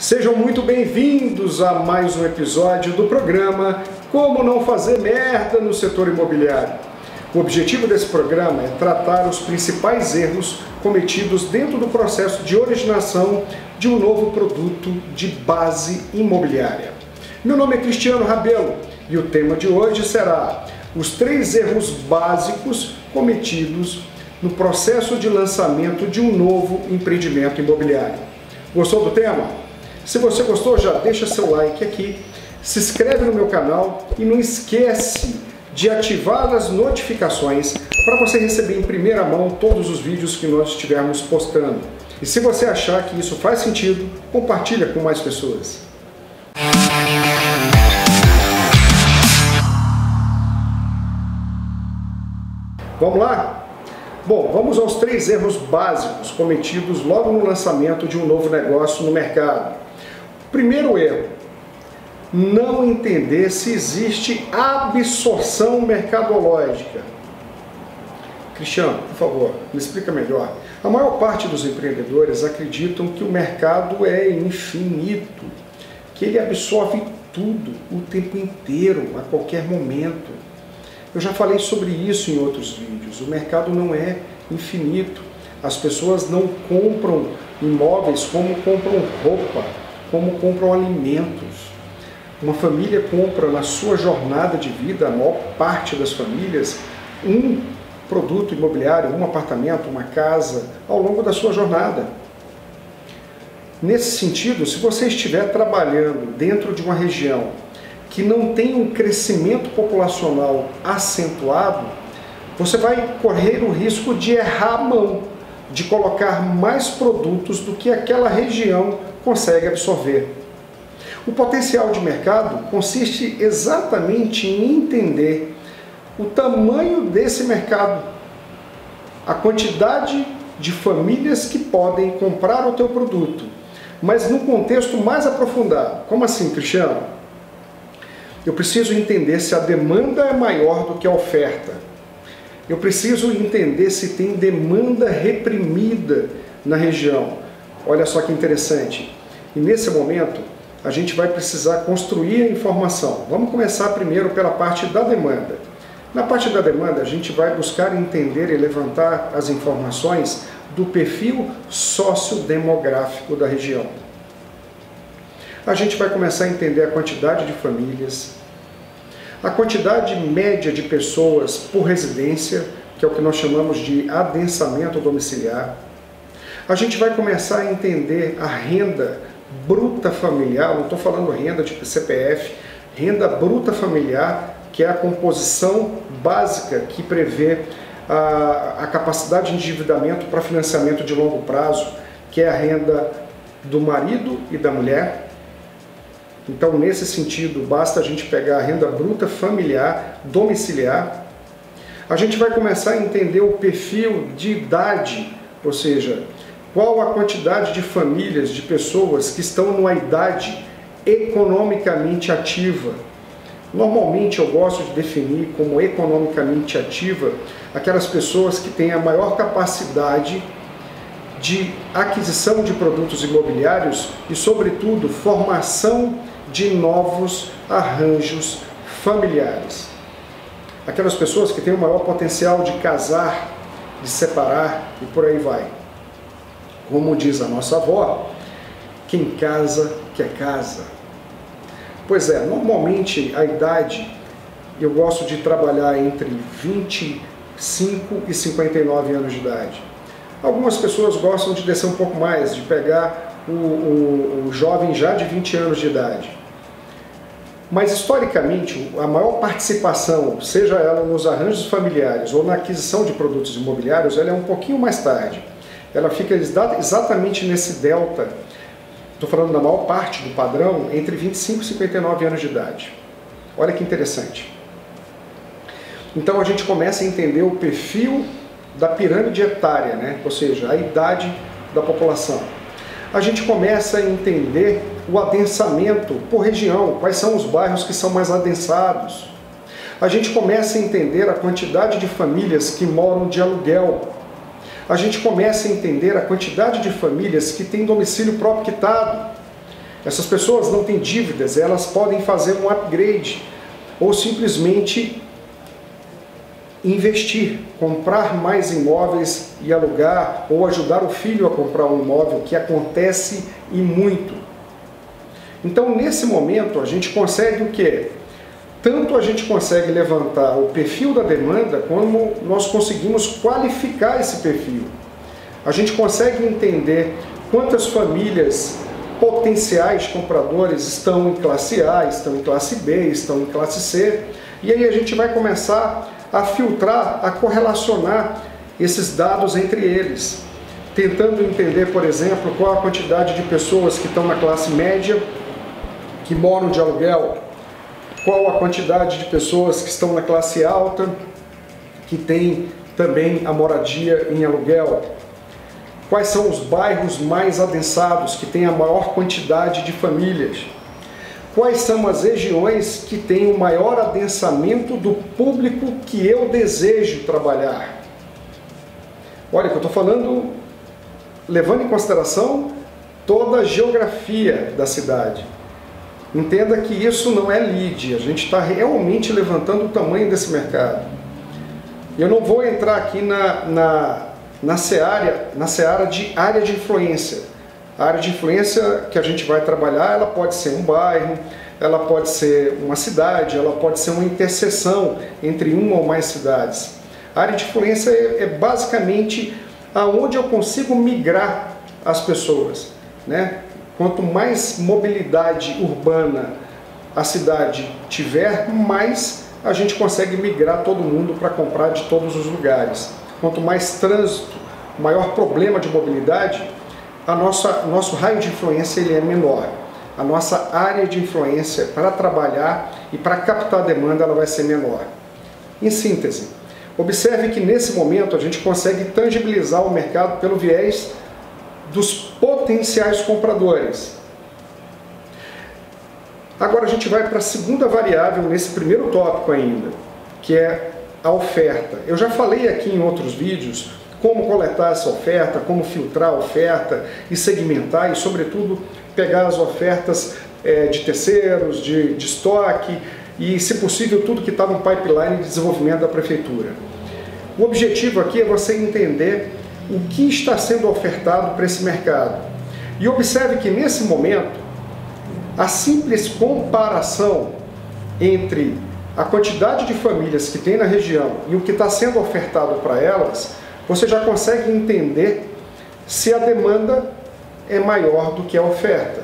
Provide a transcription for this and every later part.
Sejam muito bem-vindos a mais um episódio do programa Como Não Fazer Merda no Setor Imobiliário. O objetivo desse programa é tratar os principais erros cometidos dentro do processo de originação de um novo produto de base imobiliária. Meu nome é Cristiano Rabelo e o tema de hoje será os 3 erros básicos cometidos no processo de lançamento de um novo empreendimento imobiliário. Gostou do tema? Se você gostou, já deixa seu like aqui, se inscreve no meu canal e não esquece de ativar as notificações para você receber em primeira mão todos os vídeos que nós estivermos postando. E se você achar que isso faz sentido, compartilha com mais pessoas. Vamos lá? Bom, vamos aos 3 erros básicos cometidos logo no lançamento de um novo negócio no mercado. Primeiro erro, não entender se existe absorção mercadológica. Cristiano, por favor, me explica melhor. A maior parte dos empreendedores acreditam que o mercado é infinito, que ele absorve tudo o tempo inteiro, a qualquer momento. Eu já falei sobre isso em outros vídeos. O mercado não é infinito. As pessoas não compram imóveis como compram roupa, como compram alimentos. Uma família compra na sua jornada de vida, a maior parte das famílias, um produto imobiliário, um apartamento, uma casa, ao longo da sua jornada. Nesse sentido, se você estiver trabalhando dentro de uma região que não tem um crescimento populacional acentuado, você vai correr o risco de errar a mão, de colocar mais produtos do que aquela região consegue absorver. O potencial de mercado consiste exatamente em entender o tamanho desse mercado, a quantidade de famílias que podem comprar o teu produto, mas num contexto mais aprofundado. Como assim, Cristiano? Eu preciso entender se a demanda é maior do que a oferta. Eu preciso entender se tem demanda reprimida na região. Olha só que interessante. E nesse momento, a gente vai precisar construir a informação. Vamos começar primeiro pela parte da demanda. Na parte da demanda, a gente vai buscar entender e levantar as informações do perfil sociodemográfico da região. A gente vai começar a entender a quantidade de famílias, a quantidade média de pessoas por residência, que é o que nós chamamos de adensamento domiciliar. A gente vai começar a entender a renda bruta familiar, não estou falando renda tipo CPF, renda bruta familiar, que é a composição básica que prevê a capacidade de endividamento para financiamento de longo prazo, que é a renda do marido e da mulher. Então, nesse sentido, basta a gente pegar a renda bruta familiar, domiciliar. A gente vai começar a entender o perfil de idade, ou seja, qual a quantidade de famílias, de pessoas que estão numa idade economicamente ativa. Normalmente eu gosto de definir como economicamente ativa aquelas pessoas que têm a maior capacidade de aquisição de produtos imobiliários e, sobretudo, formação de novos arranjos familiares. Aquelas pessoas que têm o maior potencial de casar, de separar e por aí vai. Como diz a nossa avó, quem casa quer casa. Pois é, normalmente a idade, eu gosto de trabalhar entre 25 e 59 anos de idade. Algumas pessoas gostam de descer um pouco mais, de pegar o jovem já de 20 anos de idade. Mas, historicamente, a maior participação, seja ela nos arranjos familiares ou na aquisição de produtos imobiliários, ela é um pouquinho mais tarde. Ela fica exatamente nesse delta, estou falando da maior parte do padrão, entre 25 e 59 anos de idade. Olha que interessante. Então a gente começa a entender o perfil da pirâmide etária, né? Ou seja, a idade da população. A gente começa a entender o adensamento por região, quais são os bairros que são mais adensados. A gente começa a entender a quantidade de famílias que moram de aluguel. A gente começa a entender a quantidade de famílias que têm domicílio próprio quitado. Essas pessoas não têm dívidas, elas podem fazer um upgrade ou simplesmente investir, comprar mais imóveis e alugar, ou ajudar o filho a comprar um imóvel, que acontece e muito. Então, nesse momento, a gente consegue o quê? Tanto a gente consegue levantar o perfil da demanda, como nós conseguimos qualificar esse perfil. A gente consegue entender quantas famílias potenciais compradores estão em classe A, estão em classe B, estão em classe C, e aí a gente vai começar a filtrar, a correlacionar esses dados entre eles, tentando entender, por exemplo, qual a quantidade de pessoas que estão na classe média, que moram de aluguel, qual a quantidade de pessoas que estão na classe alta, que tem também a moradia em aluguel, quais são os bairros mais adensados, que têm a maior quantidade de famílias, quais são as regiões que têm o maior adensamento do público que eu desejo trabalhar. Olha, que eu estou falando, levando em consideração toda a geografia da cidade. Entenda que isso não é lead, a gente está realmente levantando o tamanho desse mercado. Eu não vou entrar aqui na seara de área de influência. A área de influência que a gente vai trabalhar, ela pode ser um bairro, ela pode ser uma cidade, ela pode ser uma interseção entre uma ou mais cidades. A área de influência é basicamente aonde eu consigo migrar as pessoas, né? Quanto mais mobilidade urbana a cidade tiver, mais a gente consegue migrar todo mundo para comprar de todos os lugares. Quanto mais trânsito, maior problema de mobilidade, nosso raio de influência ele é menor. A nossa área de influência para trabalhar e para captar demanda ela vai ser menor. Em síntese, observe que nesse momento a gente consegue tangibilizar o mercado pelo viés dos potenciais compradores. Agora a gente vai para a segunda variável nesse primeiro tópico ainda, que é a oferta. Eu já falei aqui em outros vídeos como coletar essa oferta, como filtrar a oferta e segmentar e, sobretudo, pegar as ofertas de terceiros, de estoque e, se possível, tudo que está no pipeline de desenvolvimento da prefeitura. O objetivo aqui é você entender o que está sendo ofertado para esse mercado. E observe que, nesse momento, a simples comparação entre a quantidade de famílias que tem na região e o que está sendo ofertado para elas, você já consegue entender se a demanda é maior do que a oferta.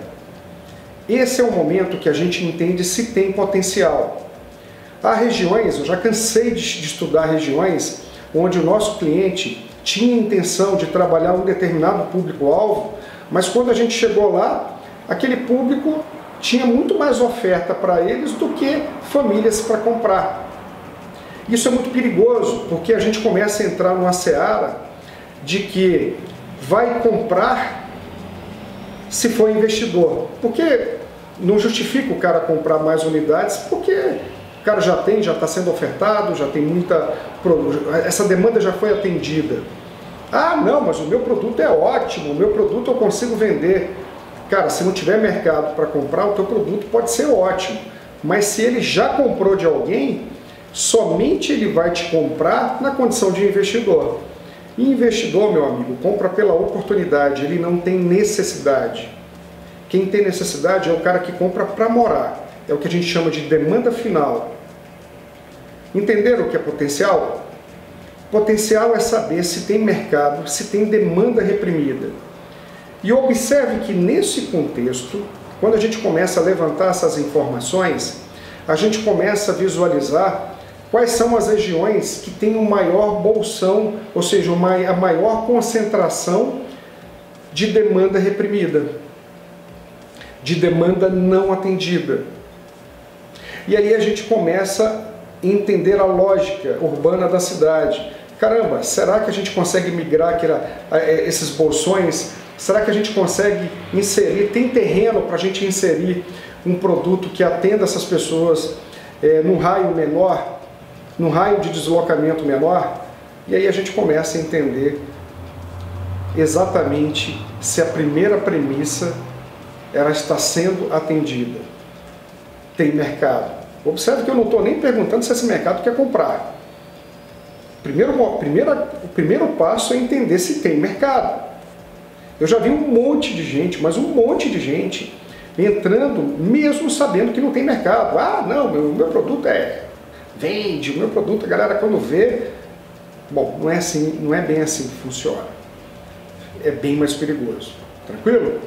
Esse é o momento que a gente entende se tem potencial. Há regiões, eu já cansei de estudar regiões onde o nosso cliente tinha intenção de trabalhar um determinado público-alvo, mas quando a gente chegou lá, aquele público tinha muito mais oferta para eles do que famílias para comprar. Isso é muito perigoso, porque a gente começa a entrar numa seara de que vai comprar se for investidor. Porque não justifica o cara comprar mais unidades, porque o cara já está sendo ofertado, já tem muita... essa demanda já foi atendida. Ah, não, mas o meu produto é ótimo, o meu produto eu consigo vender. Cara, se não tiver mercado para comprar, o teu produto pode ser ótimo, mas se ele já comprou de alguém, somente ele vai te comprar na condição de investidor. E investidor, meu amigo, compra pela oportunidade, ele não tem necessidade. Quem tem necessidade é o cara que compra para morar, é o que a gente chama de demanda final. Entenderam o que é potencial? Potencial é saber se tem mercado, se tem demanda reprimida. E observe que nesse contexto, quando a gente começa a levantar essas informações, a gente começa a visualizar quais são as regiões que têm o maior bolsão, ou seja, a maior concentração de demanda reprimida, de demanda não atendida. E aí a gente começa a entender a lógica urbana da cidade. Caramba, será que a gente consegue migrar esses bolsões? Será que a gente consegue inserir, tem terreno para a gente inserir um produto que atenda essas pessoas num raio menor, num raio de deslocamento menor? E aí a gente começa a entender exatamente se a primeira premissa ela está sendo atendida. Tem mercado. Observe que eu não estou nem perguntando se esse mercado quer comprar. O primeiro passo é entender se tem mercado. Eu já vi um monte de gente, mas um monte de gente entrando mesmo sabendo que não tem mercado. Ah, não, meu produto vende, o meu produto, a galera quando vê... Bom, não é assim, não é bem assim que funciona. É bem mais perigoso. Tranquilo?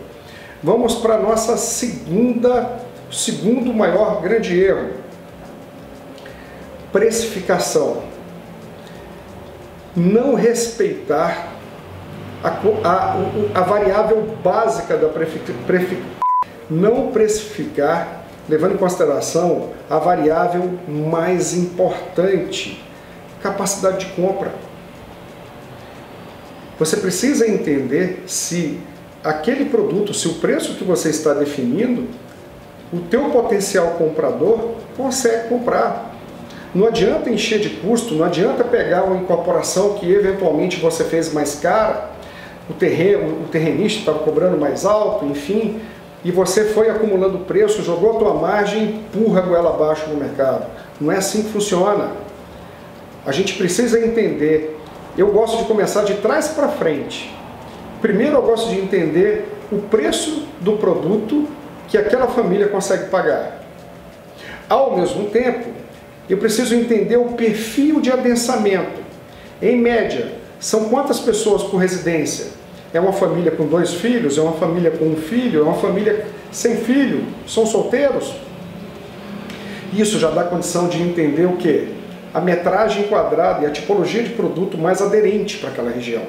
Vamos para a nossa segundo maior grande erro. Precificação. Não respeitar a variável básica da não precificar, levando em consideração a variável mais importante, capacidade de compra. Você precisa entender se aquele produto, se o preço que você está definindo, o teu potencial comprador consegue comprar. Não adianta encher de custo, não adianta pegar uma incorporação que eventualmente você fez mais cara, o terrenista estava cobrando mais alto, enfim, e você foi acumulando preço, jogou a tua margem e empurra a goela abaixo no mercado. Não é assim que funciona. A gente precisa entender. Eu gosto de começar de trás para frente. Primeiro eu gosto de entender o preço do produto que aquela família consegue pagar. Ao mesmo tempo, eu preciso entender o perfil de adensamento. Em média, são quantas pessoas por residência? É uma família com 2 filhos? É uma família com 1 filho? É uma família sem filho? São solteiros? Isso já dá condição de entender o quê? A metragem quadrada e a tipologia de produto mais aderente para aquela região.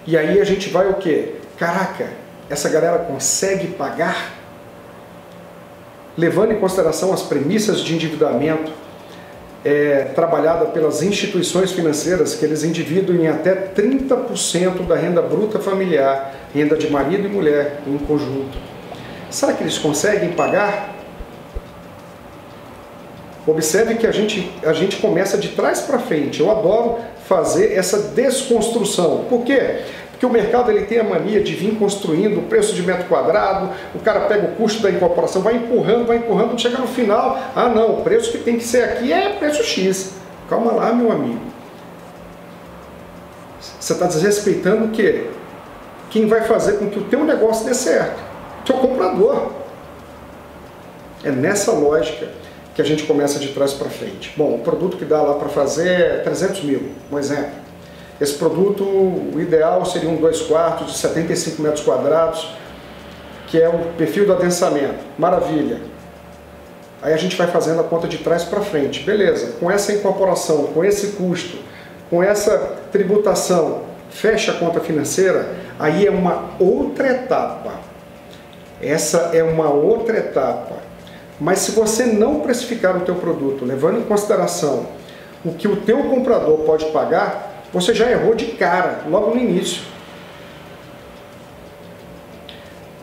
E aí a gente vai o quê? Caraca, essa galera consegue pagar? Levando em consideração as premissas de endividamento trabalhada pelas instituições financeiras, que eles endividam em até 30% da renda bruta familiar, renda de marido e mulher em conjunto. Será que eles conseguem pagar? Observe que a gente começa de trás para frente. Eu adoro fazer essa desconstrução. Por quê? Porque o mercado ele tem a mania de vir construindo o preço de metro quadrado, o cara pega o custo da incorporação, vai empurrando, chega no final, ah não, o preço que tem que ser aqui é preço X. Calma lá, meu amigo. Você está desrespeitando o quê? Quem vai fazer com que o teu negócio dê certo? O teu comprador. É nessa lógica que a gente começa de trás para frente. Bom, o produto que dá lá para fazer é 300 mil, um exemplo. Esse produto, o ideal seria um 2 quartos de 75 metros quadrados, que é o perfil do adensamento. Maravilha. Aí a gente vai fazendo a conta de trás para frente. Beleza, com essa incorporação, com esse custo, com essa tributação, fecha a conta financeira, aí é uma outra etapa. Essa é uma outra etapa. Mas se você não precificar o teu produto, levando em consideração o que o teu comprador pode pagar, você já errou de cara, logo no início.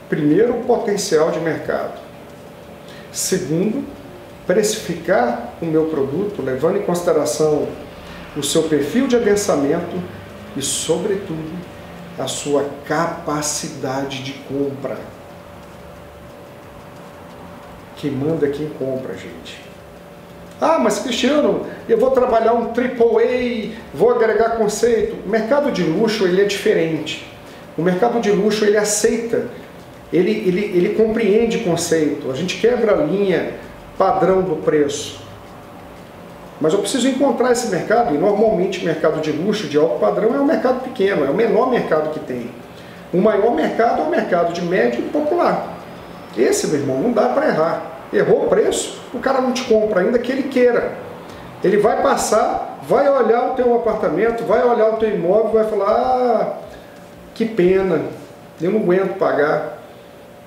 Primeiro, potencial de mercado. Segundo, precificar o meu produto, levando em consideração o seu perfil de adensamento e, sobretudo, a sua capacidade de compra. Quem manda é quem compra, gente. Ah, mas Cristiano, eu vou trabalhar um AAA, vou agregar conceito. O mercado de luxo ele é diferente. O mercado de luxo ele aceita, ele compreende conceito. A gente quebra a linha padrão do preço. Mas eu preciso encontrar esse mercado, e normalmente o mercado de luxo, de alto padrão, é um mercado pequeno, é o menor mercado que tem. O maior mercado é o mercado de médio e popular. Esse, meu irmão, não dá para errar. Errou o preço, o cara não te compra, ainda que ele queira. Ele vai passar, vai olhar o teu apartamento, vai olhar o teu imóvel, vai falar, ah, que pena, eu não aguento pagar.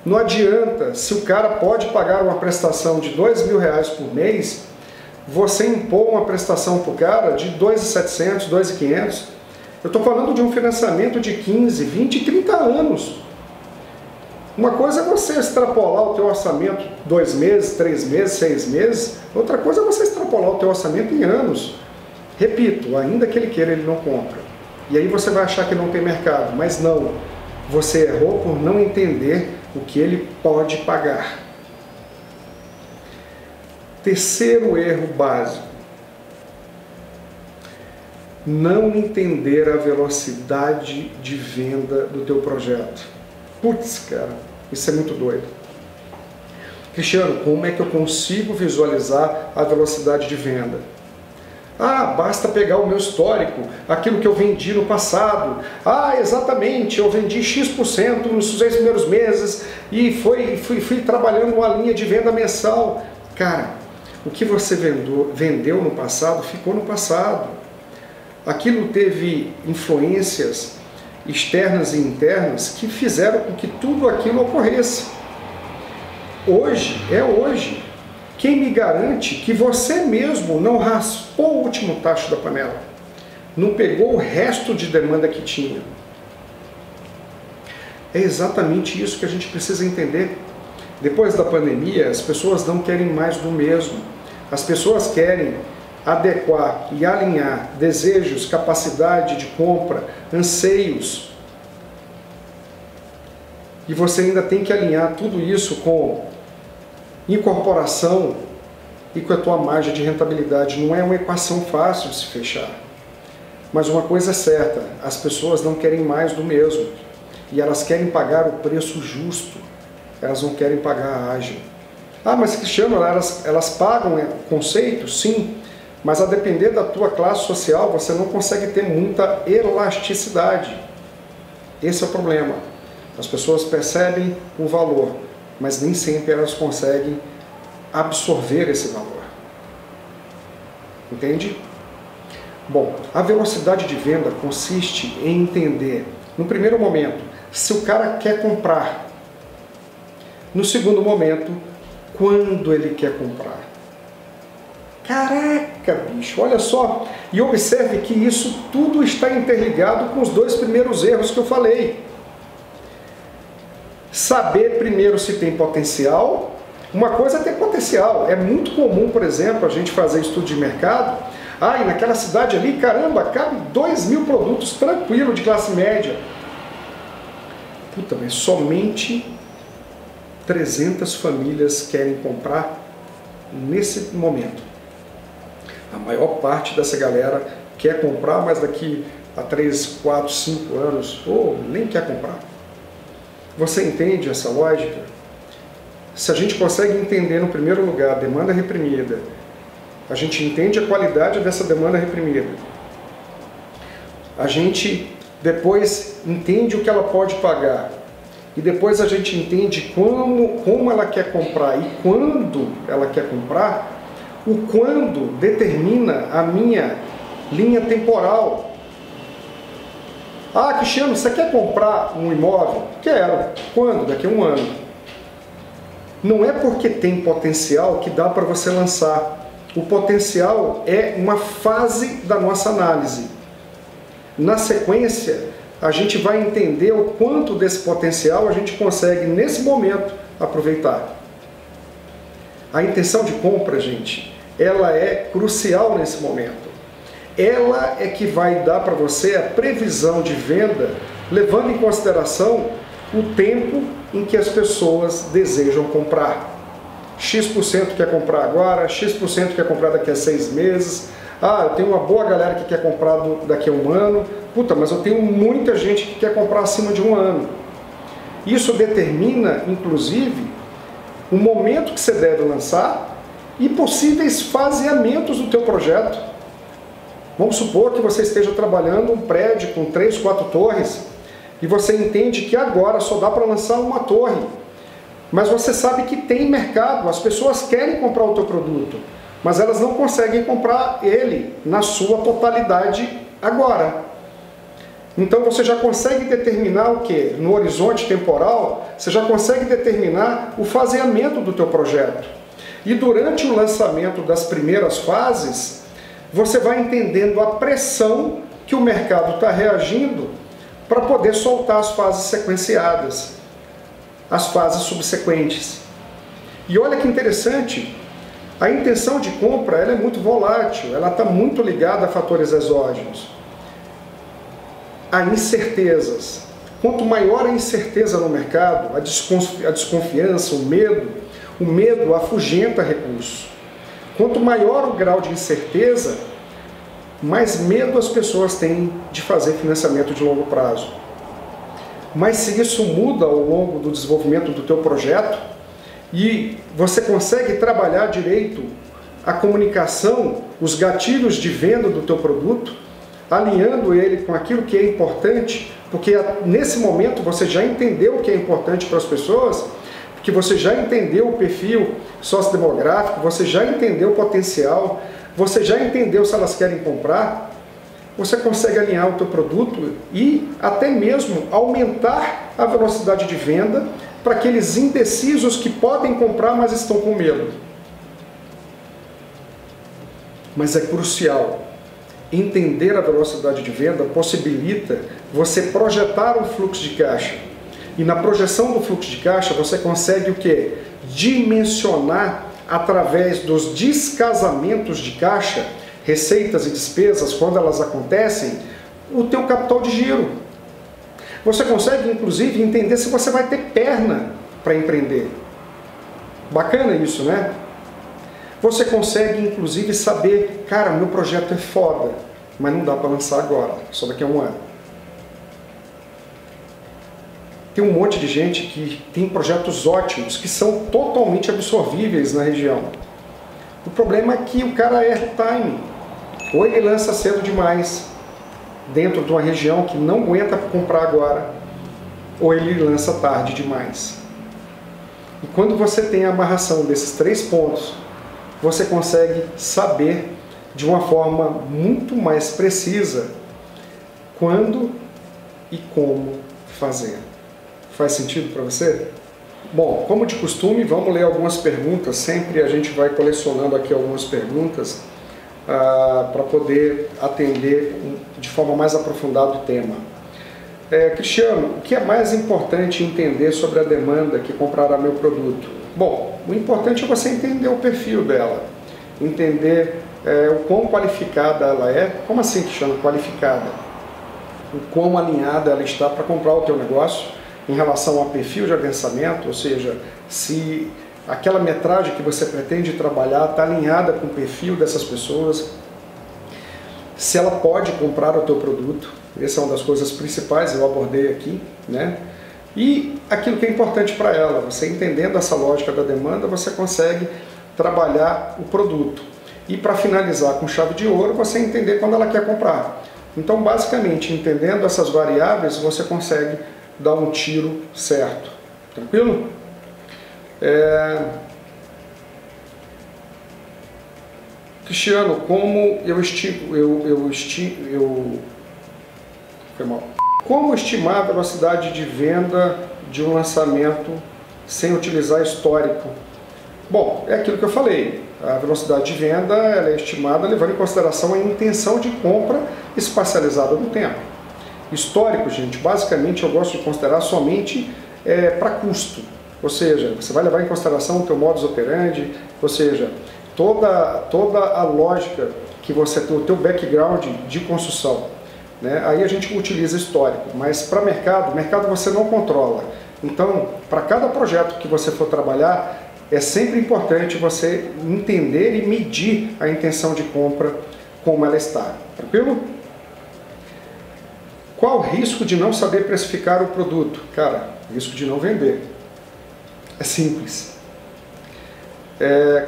Não adianta, se o cara pode pagar uma prestação de R$2.000 por mês, você impor uma prestação para o cara de R$2.700, R$2.500. Eu estou falando de um financiamento de 15, 20, 30 anos. Uma coisa é você extrapolar o teu orçamento 2 meses, 3 meses, 6 meses. Outra coisa é você extrapolar o teu orçamento em anos. Repito, ainda que ele queira, ele não compra. E aí você vai achar que não tem mercado, mas não. Você errou por não entender o que ele pode pagar. Terceiro erro básico: não entender a velocidade de venda do teu projeto. Putz, cara, isso é muito doido. Cristiano, como é que eu consigo visualizar a velocidade de venda? Ah, basta pegar o meu histórico, aquilo que eu vendi no passado. Ah, exatamente, eu vendi X% nos 6 primeiros meses e fui trabalhando uma linha de venda mensal. Cara, o que você vendeu no passado ficou no passado. Aquilo teve influências externas e internas que fizeram com que tudo aquilo ocorresse. Hoje é hoje. Quem me garante que você mesmo não raspou o último tacho da panela? Não pegou o resto de demanda que tinha? É exatamente isso que a gente precisa entender. Depois da pandemia, as pessoas não querem mais do mesmo. As pessoas querem adequar e alinhar desejos, capacidade de compra, anseios. E você ainda tem que alinhar tudo isso com incorporação e com a tua margem de rentabilidade. Não é uma equação fácil de se fechar. Mas uma coisa é certa, as pessoas não querem mais do mesmo. E elas querem pagar o preço justo. Elas não querem pagar ágil. Ah, mas Cristiano, elas pagam o conceito? Sim. Mas a depender da tua classe social, você não consegue ter muita elasticidade. Esse é o problema. As pessoas percebem o valor, mas nem sempre elas conseguem absorver esse valor. Entende? Bom, a velocidade de venda consiste em entender, no primeiro momento, se o cara quer comprar. No segundo momento, quando ele quer comprar. Caraca, bicho, olha só. E observe que isso tudo está interligado com os dois primeiros erros que eu falei. Saber primeiro se tem potencial. Uma coisa é ter potencial. É muito comum, por exemplo, a gente fazer estudo de mercado. Ah, e naquela cidade ali, caramba, cabe 2.000 produtos tranquilo de classe média. Puta, mas somente 300 famílias querem comprar nesse momento. A maior parte dessa galera quer comprar, mas daqui a 3, 4, 5 anos, ou nem quer comprar. Você entende essa lógica? Se a gente consegue entender, no primeiro lugar, a demanda reprimida, a gente entende a qualidade dessa demanda reprimida, a gente depois entende o que ela pode pagar, e depois a gente entende como ela quer comprar e quando ela quer comprar. O quando determina a minha linha temporal. Ah, Cristiano, você quer comprar um imóvel? Quero. Quando? Daqui a 1 ano. Não é porque tem potencial que dá para você lançar. O potencial é uma fase da nossa análise. Na sequência, a gente vai entender o quanto desse potencial a gente consegue, nesse momento, aproveitar. A intenção de compra, gente, ela é crucial nesse momento. Ela é que vai dar para você a previsão de venda, levando em consideração o tempo em que as pessoas desejam comprar. X% quer comprar agora, X% quer comprar daqui a 6 meses. Ah, eu tenho uma boa galera que quer comprar daqui a 1 ano. Puta, mas eu tenho muita gente que quer comprar acima de 1 ano. Isso determina, inclusive, o momento que você deve lançar e possíveis faseamentos do teu projeto. Vamos supor que você esteja trabalhando um prédio com 3, 4 torres e você entende que agora só dá para lançar uma torre. Mas você sabe que tem mercado, as pessoas querem comprar o teu produto, mas elas não conseguem comprar ele na sua totalidade agora. Então você já consegue determinar o quê? No horizonte temporal, você já consegue determinar o faseamento do teu projeto. E durante o lançamento das primeiras fases, você vai entendendo a pressão que o mercado está reagindo para poder soltar as fases sequenciadas, as fases subsequentes. E olha que interessante, a intenção de compra ela é muito volátil, ela está muito ligada a fatores exógenos, a incertezas. Quanto maior a incerteza no mercado, a desconfiança, o medo afugenta recursos. Quanto maior o grau de incerteza, mais medo as pessoas têm de fazer financiamento de longo prazo. Mas se isso muda ao longo do desenvolvimento do teu projeto e você consegue trabalhar direito a comunicação, os gatilhos de venda do teu produto, alinhando ele com aquilo que é importante, porque nesse momento você já entendeu o que é importante para as pessoas, porque você já entendeu o perfil sociodemográfico, você já entendeu o potencial, você já entendeu se elas querem comprar, você consegue alinhar o teu produto e até mesmo aumentar a velocidade de venda para aqueles indecisos que podem comprar, mas estão com medo. Mas é crucial. Entender a velocidade de venda possibilita você projetar um fluxo de caixa. E na projeção do fluxo de caixa você consegue o quê? Dimensionar através dos descasamentos de caixa, receitas e despesas, quando elas acontecem, o teu capital de giro. Você consegue, inclusive, entender se você vai ter perna para empreender. Bacana isso, né? Você consegue, inclusive, saber, cara, meu projeto é foda, mas não dá para lançar agora, só daqui a um ano. Tem um monte de gente que tem projetos ótimos, que são totalmente absorvíveis na região. O problema é que o cara erra o timing. Ou ele lança cedo demais, dentro de uma região que não aguenta comprar agora, ou ele lança tarde demais. E quando você tem a amarração desses 3 pontos, você consegue saber de uma forma muito mais precisa quando e como fazer. Faz sentido para você? Bom, como de costume, vamos ler algumas perguntas. Sempre a gente vai colecionando aqui algumas perguntas para poder atender de forma mais aprofundada o tema. Cristiano, o que é mais importante entender sobre a demanda que comprará meu produto? Bom, o importante é você entender o perfil dela, entender o quão qualificada ela é. Como assim, Cristiano, qualificada? O quão alinhada ela está para comprar o teu negócio em relação ao perfil de adensamento, ou seja, se aquela metragem que você pretende trabalhar está alinhada com o perfil dessas pessoas, se ela pode comprar o teu produto. Essa é uma das coisas principais, eu abordei aqui, né? E aquilo que é importante para ela, você entendendo essa lógica da demanda, você consegue trabalhar o produto. E para finalizar com chave de ouro, você entender quando ela quer comprar. Então, basicamente, entendendo essas variáveis, você consegue dar um tiro certo. Tranquilo? Cristiano, como Como estimar a velocidade de venda de um lançamento sem utilizar histórico? Bom, é aquilo que eu falei. A velocidade de venda ela é estimada levando em consideração a intenção de compra espacializada no tempo. Histórico, gente, basicamente eu gosto de considerar somente para custo. Ou seja, você vai levar em consideração o teu modus operandi, ou seja, toda a lógica que você tem, o teu background de construção. Né? Aí a gente utiliza histórico, mas para mercado você não controla. Então, para cada projeto que você for trabalhar, é sempre importante você entender e medir a intenção de compra, como ela está. Tranquilo? Qual o risco de não saber precificar o produto? Cara, risco de não vender. É simples.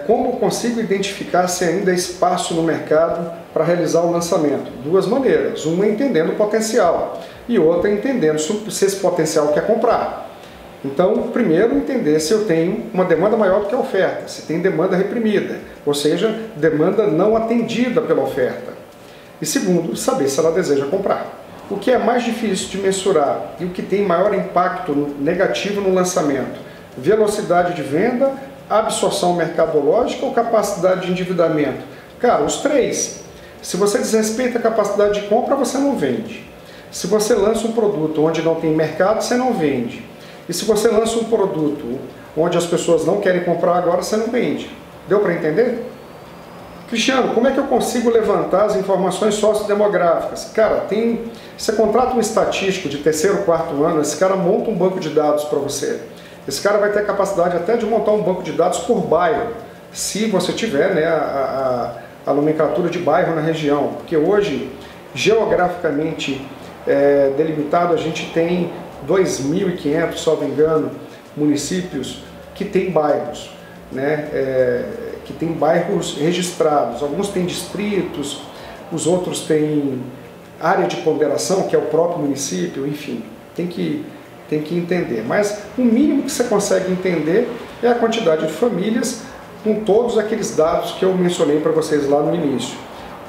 Como consigo identificar se ainda há espaço no mercado para realizar o lançamento? 2 maneiras. Uma entendendo o potencial e outra entendendo se esse potencial quer comprar. Então, primeiro, entender se eu tenho uma demanda maior do que a oferta, se tem demanda reprimida, ou seja, demanda não atendida pela oferta. E segundo, saber se ela deseja comprar. O que é mais difícil de mensurar e o que tem maior impacto negativo no lançamento? Velocidade de venda, absorção mercadológica ou capacidade de endividamento? Cara, os 3. Se você desrespeita a capacidade de compra, você não vende. Se você lança um produto onde não tem mercado, você não vende. E se você lança um produto onde as pessoas não querem comprar agora, você não vende. Deu para entender? Cristiano, como é que eu consigo levantar as informações sociodemográficas? Cara, você contrata um estatístico de terceiro, quarto ano, esse cara monta um banco de dados para você. Esse cara vai ter a capacidade até de montar um banco de dados por bairro, se você tiver, né, a nomenclatura de bairro na região. Porque hoje, geograficamente delimitado, a gente tem 2.500, se não me engano, municípios que têm bairros, né, que tem bairros registrados. Alguns têm distritos, os outros têm área de ponderação, que é o próprio município, enfim, tem que entender. Mas o mínimo que você consegue entender é a quantidade de famílias com todos aqueles dados que eu mencionei para vocês lá no início,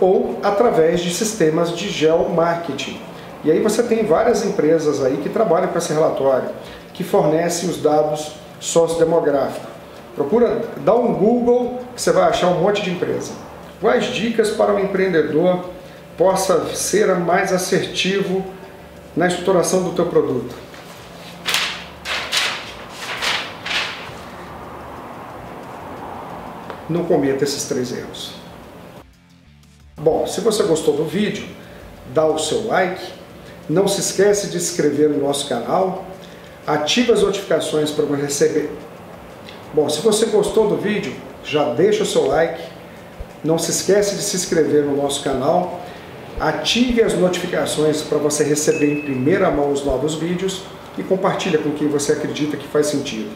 ou através de sistemas de geomarketing. E aí você tem várias empresas aí que trabalham com esse relatório, que fornecem os dados sociodemográficos. Procura, dá um Google, que você vai achar um monte de empresa. Quais dicas para o empreendedor possa ser mais assertivo na estruturação do teu produto? Não cometa esses 3 erros. Bom, se você gostou do vídeo, dá o seu like, não se esquece de se inscrever no nosso canal, ativa as notificações para você receber. Bom, se você gostou do vídeo, já deixa o seu like, não se esquece de se inscrever no nosso canal, ative as notificações para você receber em primeira mão os novos vídeos e compartilha com quem você acredita que faz sentido.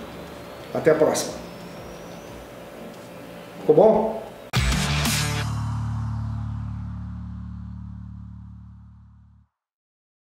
Até a próxima. Ficou bom?